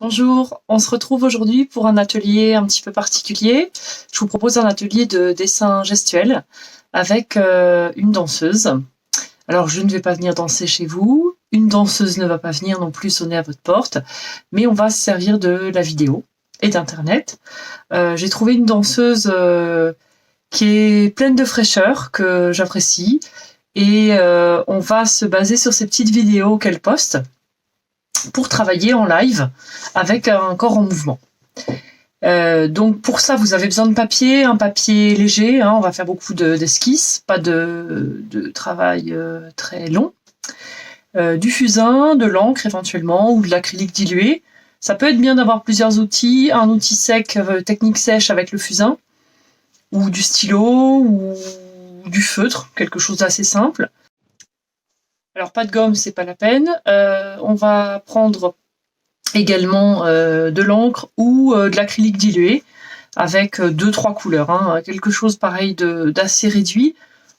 Bonjour, on se retrouve aujourd'hui pour un atelier un petit peu particulier. Je vous propose un atelier de dessin gestuel avec une danseuse. Alors je ne vais pas venir danser chez vous, une danseuse ne va pas venir non plus sonner à votre porte, mais on va se servir de la vidéo et d'internet. J'ai trouvé une danseuse qui est pleine de fraîcheur, que j'apprécie, et on va se baser sur ces petites vidéos qu'elle poste pour travailler en live avec un corps en mouvement. Donc pour ça, vous avez besoin de papier, un papier léger, hein, on va faire beaucoup d'esquisses, pas de travail très long. Du fusain, de l'encre éventuellement, ou de l'acrylique dilué. Ça peut être bien d'avoir plusieurs outils, un outil sec, technique sèche avec le fusain, ou du stylo, ou du feutre, quelque chose d'assez simple. Alors pas de gomme, c'est pas la peine. On va prendre également de l'encre ou de l'acrylique dilué avec 2-3 couleurs, hein, quelque chose pareil d'assez réduit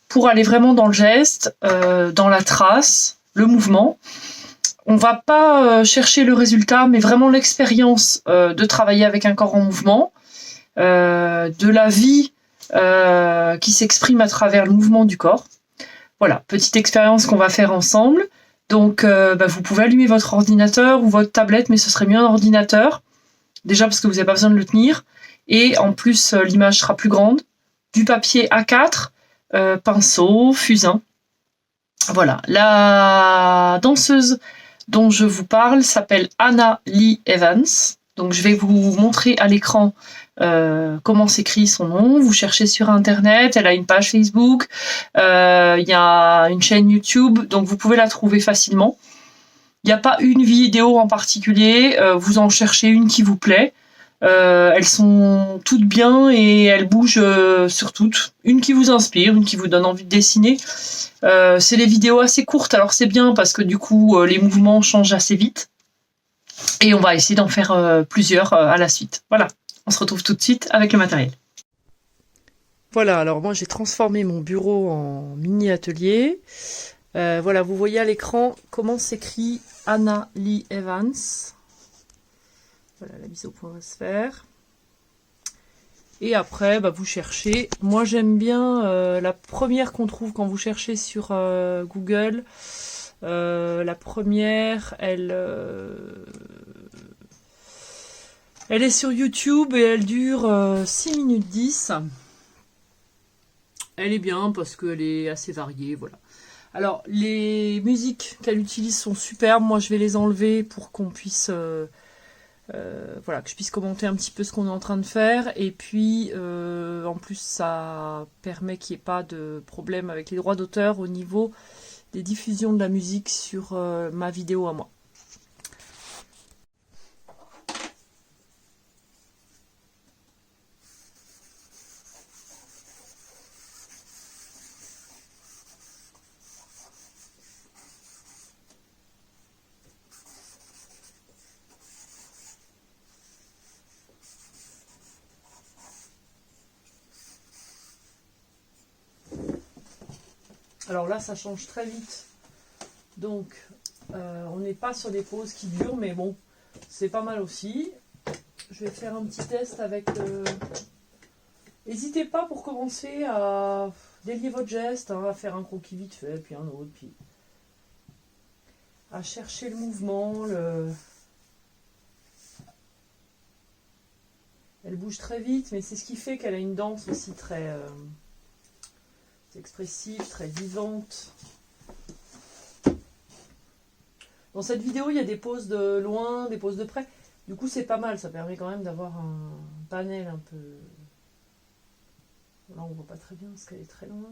pour aller vraiment dans le geste, dans la trace, le mouvement. On va pas chercher le résultat, mais vraiment l'expérience de travailler avec un corps en mouvement, de la vie qui s'exprime à travers le mouvement du corps. Voilà, petite expérience qu'on va faire ensemble. Donc vous pouvez allumer votre ordinateur ou votre tablette, mais ce serait mieux un ordinateur. Déjà parce que vous n'avez pas besoin de le tenir. Et en plus, l'image sera plus grande. Du papier A4, pinceau, fusain. Voilà. La danseuse dont je vous parle s'appelle Anna Lee Evans. Donc je vais vous montrer à l'écran comment s'écrit son nom. Vous cherchez sur internet, elle a une page Facebook, il y a une chaîne YouTube, donc vous pouvez la trouver facilement. Il n'y a pas une vidéo en particulier, vous en cherchez une qui vous plaît. Elles sont toutes bien et elles bougent sur toutes. Une qui vous inspire, une qui vous donne envie de dessiner. C'est des vidéos assez courtes, alors c'est bien parce que du coup les mouvements changent assez vite. Et on va essayer d'en faire plusieurs à la suite. Voilà, on se retrouve tout de suite avec le matériel. Voilà, alors moi j'ai transformé mon bureau en mini atelier. Voilà, vous voyez à l'écran comment s'écrit Anna Lee Evans. Voilà, la mise au point va se faire. Et après, vous cherchez. Moi j'aime bien la première qu'on trouve quand vous cherchez sur Google. La première, elle est sur YouTube et elle dure 6 minutes 10. Elle est bien parce qu'elle est assez variée, voilà. Alors, les musiques qu'elle utilise sont superbes. Moi, je vais les enlever pour qu'on puisse, voilà, que je puisse commenter un petit peu ce qu'on est en train de faire. Et puis, en plus, ça permet qu'il n'y ait pas de problème avec les droits d'auteur au niveau des diffusions de la musique sur ma vidéo à moi. Alors là, ça change très vite. Donc, on n'est pas sur des pauses qui durent, mais bon, c'est pas mal aussi. Je vais faire un petit test avec... N'hésitez pas pour commencer à délier votre geste, hein, à faire un croquis vite fait, puis un autre, puis à chercher le mouvement. Elle bouge très vite, mais c'est ce qui fait qu'elle a une danse aussi très expressive, très vivante. Dans cette vidéo, il y a des poses de loin, des poses de près. Du coup, c'est pas mal, ça permet quand même d'avoir un panel un peu... Là, on voit pas très bien parce qu'elle est très loin.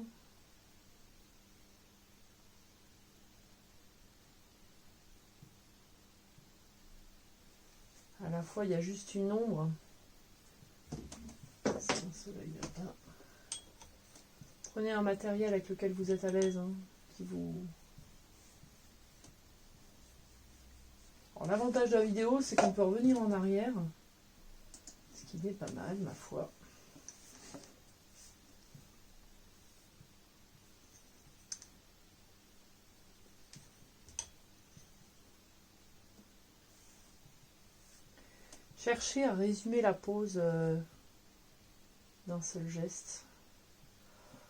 À la fois, il y a juste une ombre. Prenez un matériel avec lequel vous êtes à l'aise, hein, qui vous... Alors, l'avantage de la vidéo, c'est qu'on peut revenir en arrière, ce qui est pas mal, ma foi. chercher à résumer la pose d'un seul geste.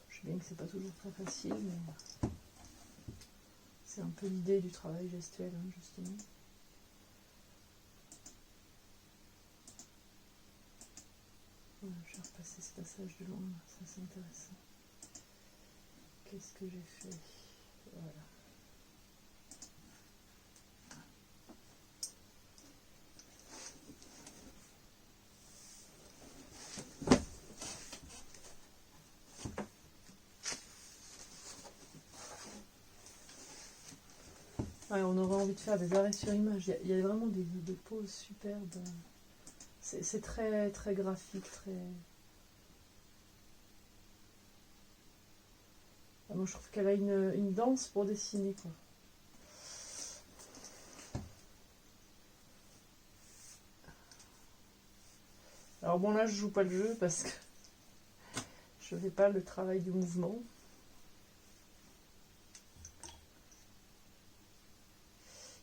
Je sais bien que c'est pas toujours très facile, mais c'est un peu l'idée du travail gestuel, hein, justement. Voilà, je vais repasser ce passage de loin, ça c'est intéressant. Qu'est-ce que j'ai fait? Voilà. Ouais, on aurait envie de faire des arrêts sur image. Il y a vraiment des poses superbes. C'est très, très graphique, très... Ah, moi, je trouve qu'elle a une danse pour dessiner, quoi. Alors bon, là, je joue pas le jeu parce que je fais pas le travail du mouvement.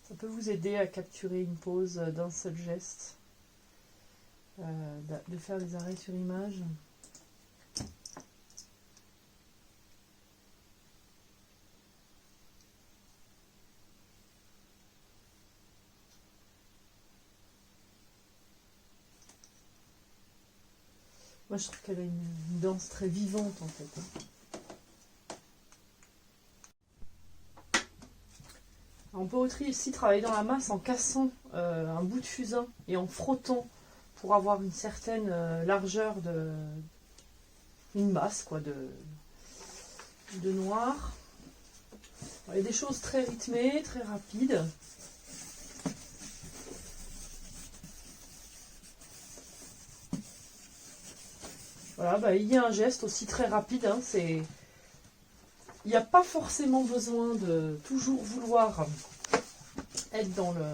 Ça peut vous aider à capturer une pose d'un seul geste, de faire des arrêts sur image. Moi, je trouve qu'elle a une danse très vivante, en fait. On peut aussi travailler dans la masse en cassant un bout de fusain et en frottant pour avoir une certaine largeur une masse quoi, de noir. Il y a des choses très rythmées, très rapides. Voilà, bah, il y a un geste aussi très rapide. Hein, il n'y a pas forcément besoin de toujours vouloir être dans le...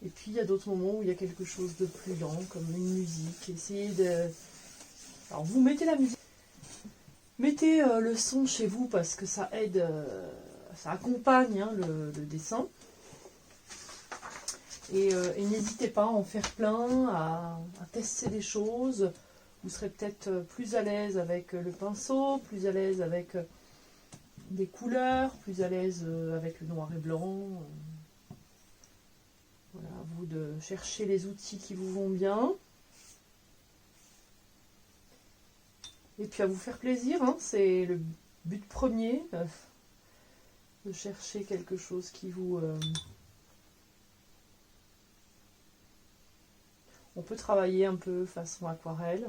Et puis il y a d'autres moments où il y a quelque chose de plus lent, comme une musique. Essayez de... Alors vous mettez la musique. Mettez le son chez vous parce que ça aide, ça accompagne hein, le dessin. Et n'hésitez pas à en faire plein, à tester des choses. Vous serez peut-être plus à l'aise avec le pinceau, plus à l'aise avec des couleurs, plus à l'aise avec le noir et blanc. Voilà, à vous de chercher les outils qui vous vont bien. Et puis à vous faire plaisir, hein, c'est le but premier, de chercher quelque chose qui vous... On peut travailler un peu façon aquarelle.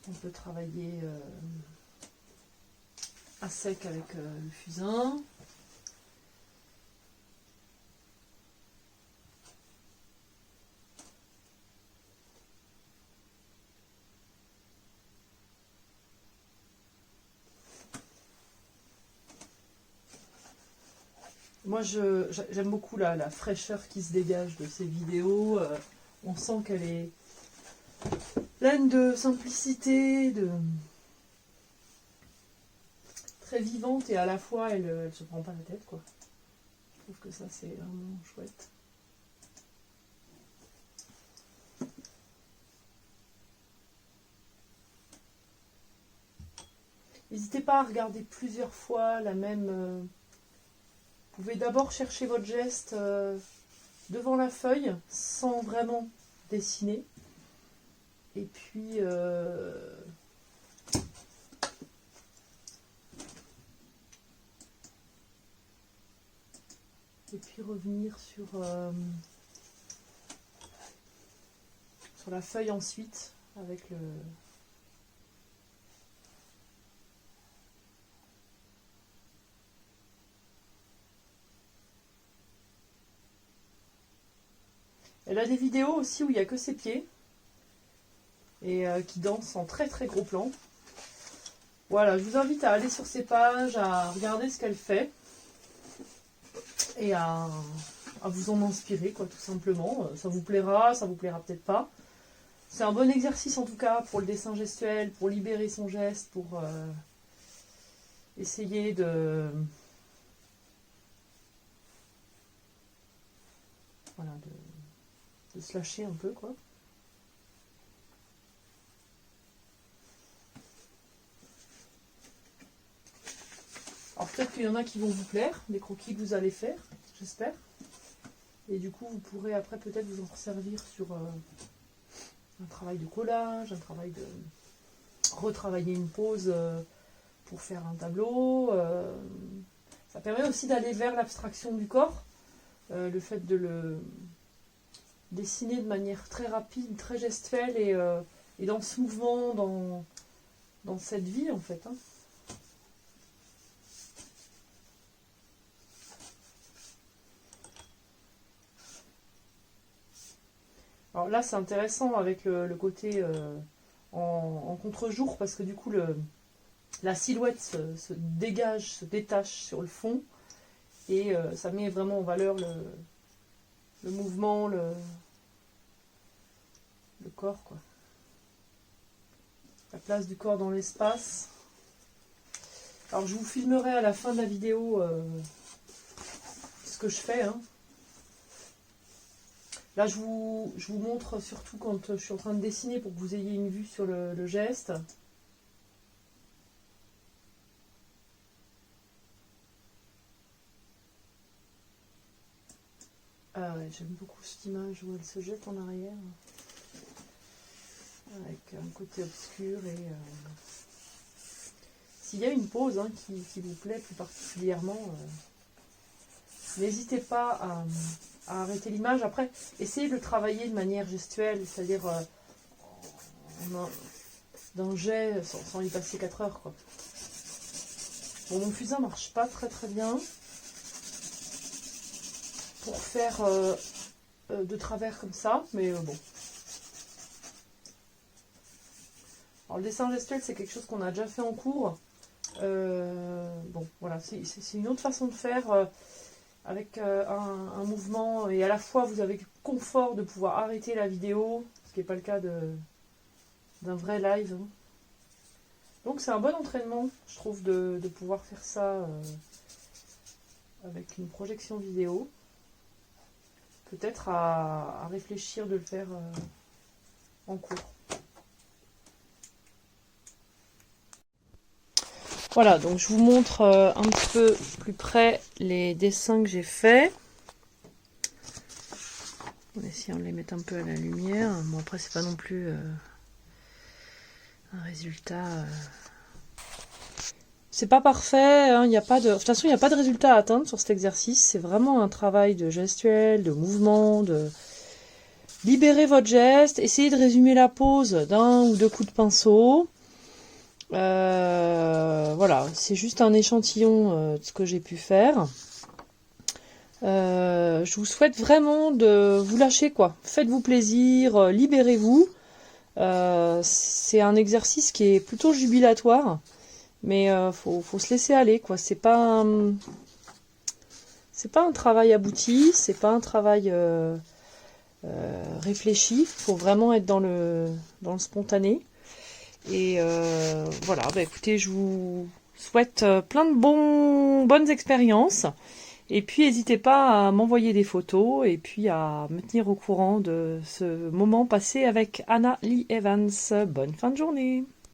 On peut travailler à sec avec le fusain. Moi, j'aime beaucoup la fraîcheur qui se dégage de ces vidéos. On sent qu'elle est pleine de simplicité, très vivante et à la fois, elle se prend pas la tête, quoi. Je trouve que ça, c'est vraiment chouette. N'hésitez pas à regarder plusieurs fois la même... Vous pouvez d'abord chercher votre geste devant la feuille, sans vraiment dessiner. Et puis... revenir sur la feuille ensuite, avec le... Elle a des vidéos aussi où il n'y a que ses pieds et qui dansent en très très gros plan. Voilà, je vous invite à aller sur ses pages, à regarder ce qu'elle fait et à vous en inspirer, quoi, tout simplement. Ça vous plaira peut-être pas. C'est un bon exercice en tout cas pour le dessin gestuel, pour libérer son geste, pour essayer de... Voilà, se lâcher un peu, quoi. Alors peut-être qu'il y en a qui vont vous plaire, des croquis que vous allez faire, j'espère. Et du coup, vous pourrez après peut-être vous en servir sur un travail de collage, un travail de retravailler une pose pour faire un tableau. Ça permet aussi d'aller vers l'abstraction du corps. Le fait de le dessiner de manière très rapide, très gestuelle et dans ce mouvement, dans cette vie en fait. Hein. Alors là c'est intéressant avec le côté en contre-jour parce que du coup la silhouette se dégage, se détache sur le fond et ça met vraiment en valeur le mouvement, le corps, quoi. La place du corps dans l'espace. Alors je vous filmerai à la fin de la vidéo ce que je fais. Hein. Là je vous montre surtout quand je suis en train de dessiner pour que vous ayez une vue sur le geste. Ah ouais, j'aime beaucoup cette image où elle se jette en arrière. Avec un côté obscur et s'il y a une pose hein, qui vous plaît plus particulièrement, n'hésitez pas à arrêter l'image. Après, essayez de le travailler de manière gestuelle, c'est-à-dire d'un jet sans y passer 4 heures. Quoi. Bon, mon fusain marche pas très très bien pour faire de travers comme ça, mais bon. Alors, le dessin gestuel, c'est quelque chose qu'on a déjà fait en cours. Bon, voilà, c'est une autre façon de faire avec un mouvement et à la fois vous avez le confort de pouvoir arrêter la vidéo, ce qui n'est pas le cas d'un vrai live. Hein. Donc c'est un bon entraînement, je trouve, de pouvoir faire ça avec une projection vidéo. Peut-être à réfléchir de le faire en cours. Voilà, donc je vous montre un petit peu plus près les dessins que j'ai faits. On va essayer de les mettre un peu à la lumière. Bon, après, c'est pas non plus un résultat... C'est pas parfait, hein, y a pas de... de toute façon, il n'y a pas de résultat à atteindre sur cet exercice. C'est vraiment un travail de gestuel, de mouvement, de... Libérez votre geste, essayez de résumer la pose d'un ou deux coups de pinceau. Voilà, c'est juste un échantillon de ce que j'ai pu faire. Je vous souhaite vraiment de vous lâcher, quoi. Faites-vous plaisir, libérez-vous. C'est un exercice qui est plutôt jubilatoire, mais faut se laisser aller, quoi. C'est pas un travail abouti, c'est pas un travail réfléchi. Faut vraiment être dans le spontané. Et voilà, bah écoutez, je vous souhaite plein de bonnes expériences. Et puis, n'hésitez pas à m'envoyer des photos et puis à me tenir au courant de ce moment passé avec Anna Lee Evans. Bonne fin de journée!